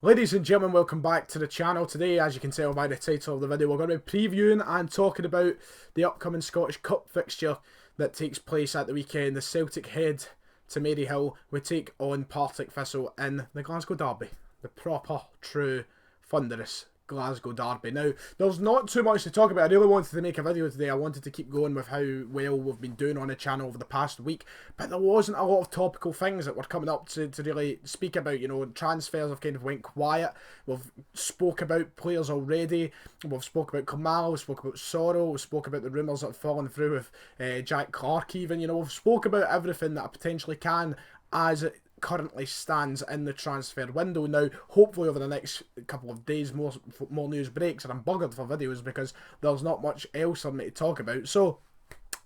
Ladies and gentlemen, welcome back to the channel. Today, as you can tell by the title of the video, we're going to be previewing and talking about the upcoming Scottish Cup fixture that takes place at the weekend. The Celtic head to Maryhill. We take on Partick Thistle in the Glasgow Derby. The proper, true, thunderous Glasgow Derby. Now, there's not too much to talk about. I really wanted to make a video today. I wanted to keep going with how well we've been doing on the channel over the past week, but there wasn't a lot of topical things that were coming up to really speak about. You know, transfers have kind of went quiet. We've spoke about players already. We've spoke about Kamala, we've spoke about Sorrow, we've spoke about the rumours that have fallen through with Jack Clark even. You know, we've spoke about everything that I potentially can as it currently stands in the transfer window. Now, hopefully over the next couple of days more news breaks, and I'm buggered for videos because there's not much else for me to talk about. So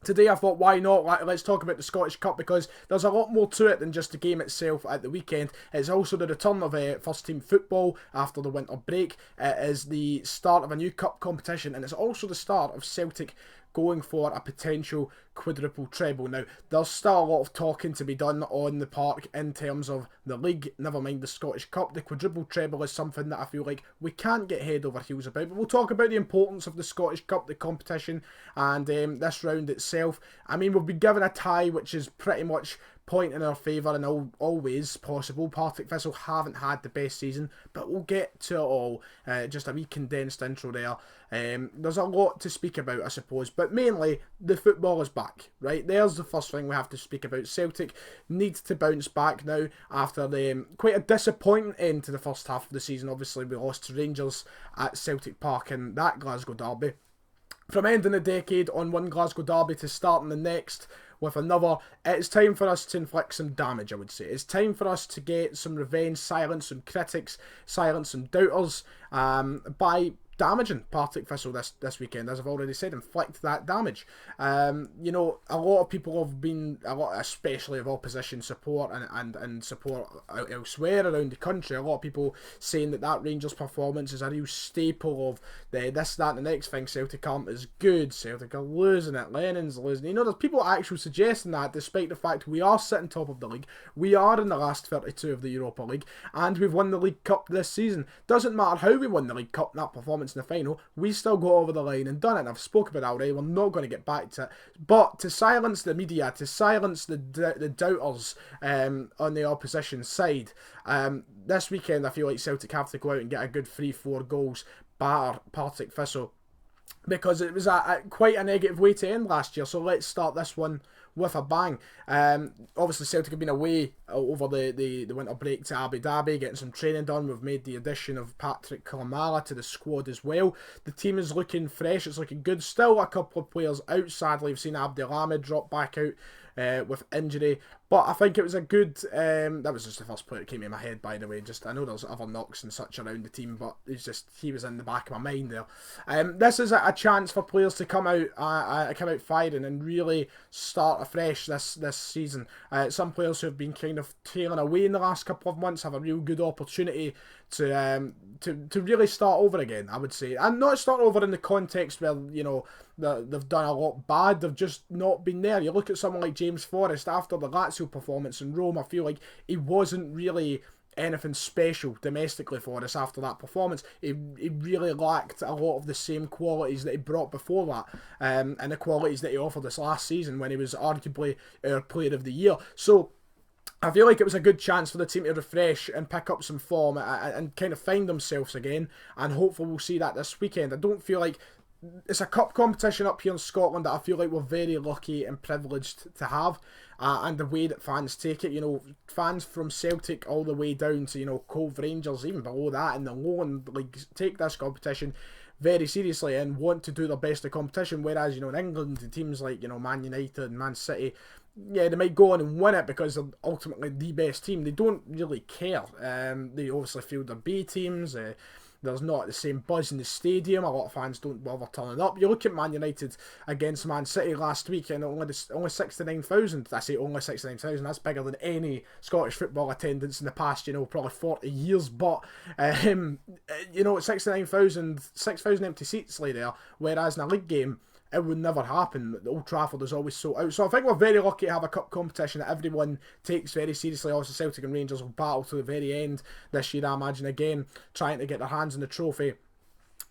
today I thought, why not? Let's talk about the Scottish Cup, because there's a lot more to it than just the game itself at the weekend. It's also the return of first team football after the winter break. It is the start of a new cup competition, and it's also the start of Celtic going for a potential quadruple treble. Now, there's still a lot of talking to be done on the park in terms of the league, never mind the Scottish Cup. The quadruple treble is something that I feel like we can't get head over heels about, but we'll talk about the importance of the Scottish Cup, the competition, and this round itself. I mean, we've been given a tie, which is pretty much point in our favour and always possible. Partick Thistle haven't had the best season, but we'll get to it all. Just a wee condensed intro there. There's a lot to speak about, I suppose, but mainly the football is back, right? There's the first thing we have to speak about. Celtic needs to bounce back now after quite a disappointing end to the first half of the season. Obviously, we lost to Rangers at Celtic Park in that Glasgow Derby. From ending the decade on one Glasgow Derby to starting the next with another, it's time for us to inflict some damage, I would say. It's time for us to get some revenge, silence some critics, silence some doubters, by damaging Partick Thistle this weekend. As I've already said, inflict that damage. You know, a lot of people have been, especially of opposition support and support elsewhere around the country, a lot of people saying that Rangers performance is a real staple of this, that and the next thing. Celtic aren't as good, Celtic are losing it, Lennon's losing. You know, there's people actually suggesting that, despite the fact we are sitting top of the league, we are in the last 32 of the Europa League, and we've won the League Cup this season. Doesn't matter how we won the League Cup, that performance in the final, we still got over the line and done it, and I've spoken about it already. We're not going to get back to it, but to silence the media, to silence the doubters on the opposition side, this weekend I feel like Celtic have to go out and get a good 3-4 goals, batter Partick Thistle, because it was quite a negative way to end last year. So let's start this one with a bang. Obviously Celtic have been away over the winter break to Abu Dhabi, getting some training done. We've made the addition of Patrick Kamala to the squad as well. The team is looking fresh, it's looking good. Still a couple of players out, sadly. We've seen Abdelhamid drop back out with injury, but I think it was a good, that was just the first player that came in my head, by the way. Just, I know there's other knocks and such around the team, but he was in the back of my mind there. This is a chance for players to come out firing and really start afresh this season. Some players who have been kind of trailing away in the last couple of months have a real good opportunity to really start over again, I would say. And not start over in the context where, you know, they've done a lot bad, they've just not been there. You look at someone like James Forrest after the Lazio performance in Rome, I feel like he wasn't really anything special domestically for us after that performance. He really lacked a lot of the same qualities that he brought before that, and the qualities that he offered us last season when he was arguably our player of the year. So I feel like it was a good chance for the team to refresh and pick up some form and kind of find themselves again, and hopefully we'll see that this weekend. I don't feel like it's a cup competition up here in Scotland that I feel like we're very lucky and privileged to have, and the way that fans take it. You know, fans from Celtic all the way down to, you know, Cove Rangers, even below that in the lower leagues, take this competition very seriously and want to do their best at competition, whereas, you know, in England, the teams like, you know, Man United and Man City, yeah, they might go on and win it because they're ultimately the best team. They don't really care. They obviously field their B teams. There's not the same buzz in the stadium. A lot of fans don't bother turning up. You look at Man United against Man City last week, and only 69,000. I say only 69,000. That's bigger than any Scottish football attendance in the past, you know, probably 40 years. But you know, 69,000, 6,000 empty seats lay there. Whereas in a league game, it would never happen. The Old Trafford is always sold out. So I think we're very lucky to have a cup competition that everyone takes very seriously. Also, Celtic and Rangers will battle to the very end this year, I imagine, again, trying to get their hands on the trophy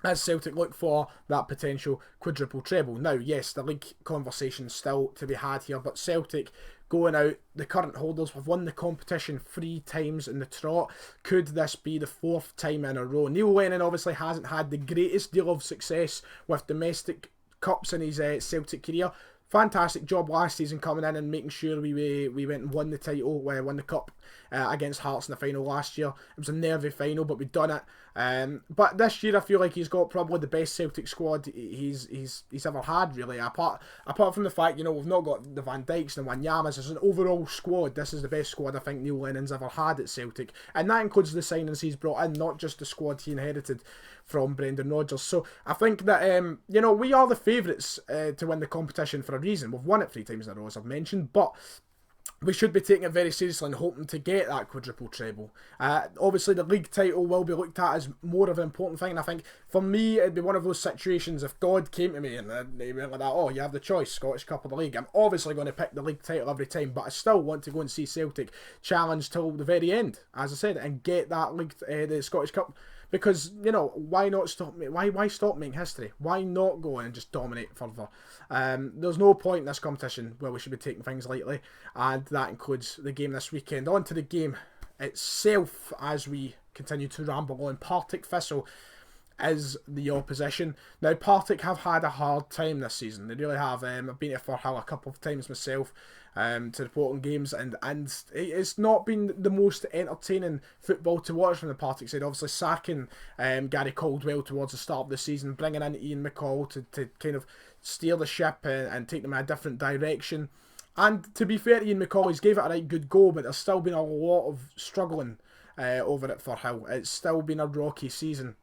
as Celtic look for that potential quadruple treble. Now, yes, the league conversation still to be had here, but Celtic going out, the current holders have won the competition 3 times in the trot. Could this be the 4th time in a row? Neil Lennon obviously hasn't had the greatest deal of success with domestic cups in his Celtic career. Fantastic job last season coming in and making sure we went and won the title, won the cup against Hearts in the final last year. It was a nervy final, but we've done it. But this year I feel like he's got probably the best Celtic squad he's ever had, really. Apart from the fact, we've not got the Van Dijks and the Wanyamas. As an overall squad, this is the best squad I think Neil Lennon's ever had at Celtic. And that includes the signings he's brought in, not just the squad he inherited from Brendan Rodgers. So I think that, we are the favourites to win the competition for a reason. We've won it 3 times in a row, as I've mentioned, but we should be taking it very seriously and hoping to get that quadruple treble. Obviously, the league title will be looked at as more of an important thing. And I think, for me, it'd be one of those situations, if God came to me and they went like that, oh, you have the choice, Scottish Cup or the league, I'm obviously going to pick the league title every time, but I still want to go and see Celtic challenge till the very end, as I said, and get that league, the Scottish Cup. Because, why not stop? Why stop making history? Why not go and just dominate further? There's no point in this competition where we should be taking things lightly, and that includes the game this weekend. On to the game itself as we continue to ramble on. Partick Thistle is the opposition. Now, Partick have had a hard time this season. They really have. I've been to Firhill a couple of times myself to report on games, and it's not been the most entertaining football to watch from the Partick side. Obviously, sacking Gary Caldwell towards the start of the season, bringing in Ian McCall to kind of steer the ship and take them in a different direction. And to be fair to Ian McCall, he's gave it a right good go, but there's still been a lot of struggling over at Firhill. It's still been a rocky season.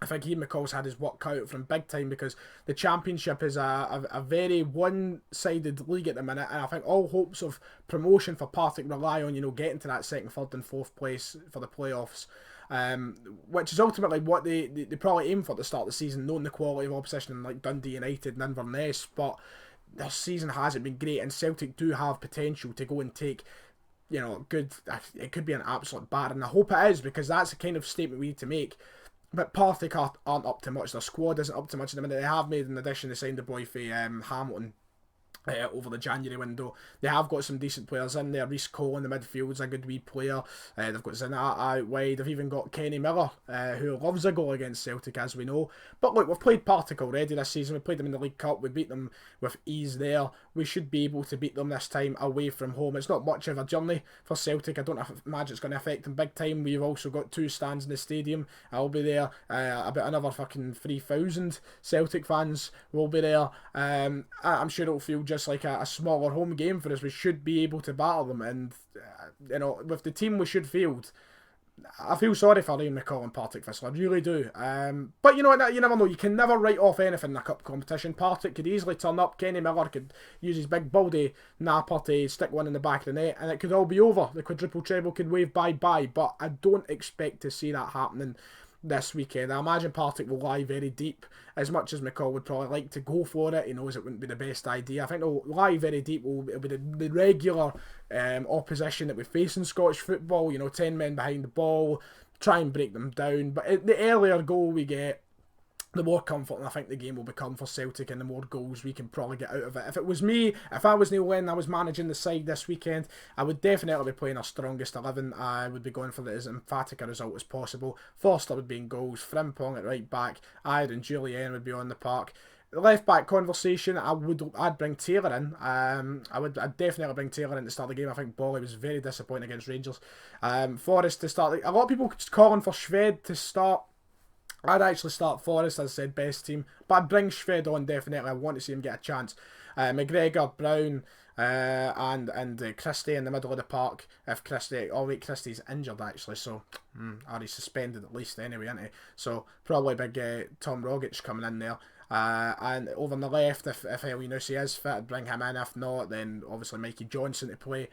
I think Ian McCall's had his work cut out from big time, because the Championship is a very one-sided league at the minute, and I think all hopes of promotion for Partick rely on, getting to that 2nd, 3rd and 4th place for the playoffs, which is ultimately what they probably aim for at the start of the season, knowing the quality of opposition like Dundee United and Inverness, but their season hasn't been great, and Celtic do have potential to go and take good, it could be an absolute batter, and I hope it is, because that's the kind of statement we need to make. But Partick aren't up to much. Their squad isn't up to much at the minute. They have made an addition. They signed the boy for Hamilton over the January window. They have got some decent players in there. Reece Cole in the midfield is a good wee player. They've got Zinata out wide. They've even got Kenny Miller, who loves a goal against Celtic, as we know. But look, we've played Partick already this season. We played them in the League Cup. We beat them with ease there. We should be able to beat them this time away from home. It's not much of a journey for Celtic. I don't imagine it's going to affect them big time. We've also got 2 stands in the stadium. I'll be there. About another fucking 3,000 Celtic fans will be there. I'm sure it'll feel just like a smaller home game for us. We should be able to battle them, and with the team we should field, I feel sorry for Ian McCall and Partick Thistle, I really do. But you never know. You can never write off anything in a cup competition. Partick could easily turn up. Kenny Miller could use his big baldy napper to stick one in the back of the net, and it could all be over. The quadruple treble could wave bye-bye, but I don't expect to see that happening this weekend. I imagine Partick will lie very deep, as much as McCall would probably like to go for it. He knows it wouldn't be the best idea. I think they'll lie very deep. It'll be the regular opposition that we face in Scottish football. 10 men behind the ball, try and break them down. But the earlier goal we get, the more comforting I think the game will become for Celtic, and the more goals we can probably get out of it. If it was me, if I was Neil Lennon, I was managing the side this weekend, I would definitely be playing our strongest 11. I would be going for as emphatic a result as possible. Forster would be in goals, Frimpong at right back, and Julian would be on the park. The left back conversation, I'd bring Taylor in. I'd definitely bring Taylor in to start the game. I think Bolly was very disappointing against Rangers. Forrest to start. A lot of people calling for Shved to start. I'd actually start Forrest, as I said, best team. But I'd bring Shved on, definitely. I want to see him get a chance. McGregor, Brown, and Christie in the middle of the park. If Christie... Oh, wait, Christie's injured, actually. So, or he's suspended at least anyway, isn't he? So, probably big Tom Rogic coming in there. And over on the left, if Elyounoussi is fit, I'd bring him in. If not, then obviously Mikey Johnson to play.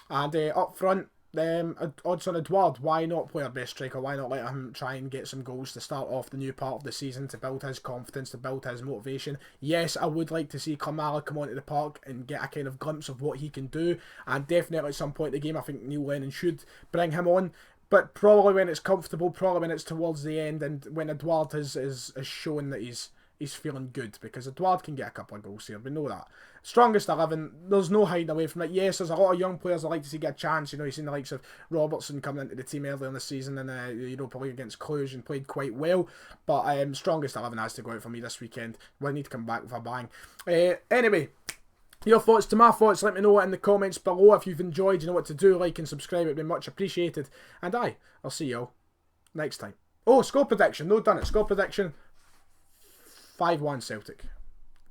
And up front, Odds on Edouard. Why not play our best striker? Why not let him try and get some goals to start off the new part of the season, to build his confidence, to build his motivation? Yes, I would like to see Kamala come onto the park and get a kind of glimpse of what he can do. And definitely at some point in the game, I think Neil Lennon should bring him on. But probably when it's comfortable, probably when it's towards the end, and when Edouard is showing that he's feeling good, because Edouard can get a couple of goals here. We know that. Strongest 11, there's no hiding away from it. Yes, there's a lot of young players I'd like to see get a chance. You know, you've seen the likes of Robertson coming into the team earlier in the season in the Europa League against Cluj and played quite well. But strongest 11 has to go out for me this weekend. We'll need to come back with a bang. Anyway, your thoughts to my thoughts, let me know in the comments below. If you've enjoyed, you know what to do. Like and subscribe, it'd be much appreciated. And I'll see you all next time. Oh, score prediction. No, done it. Score prediction. 5-1 Celtic.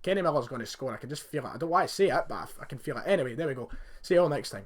Kenny Miller's going to score. I can just feel it. I don't want to say it, but I can feel it. Anyway, there we go. See you all next time.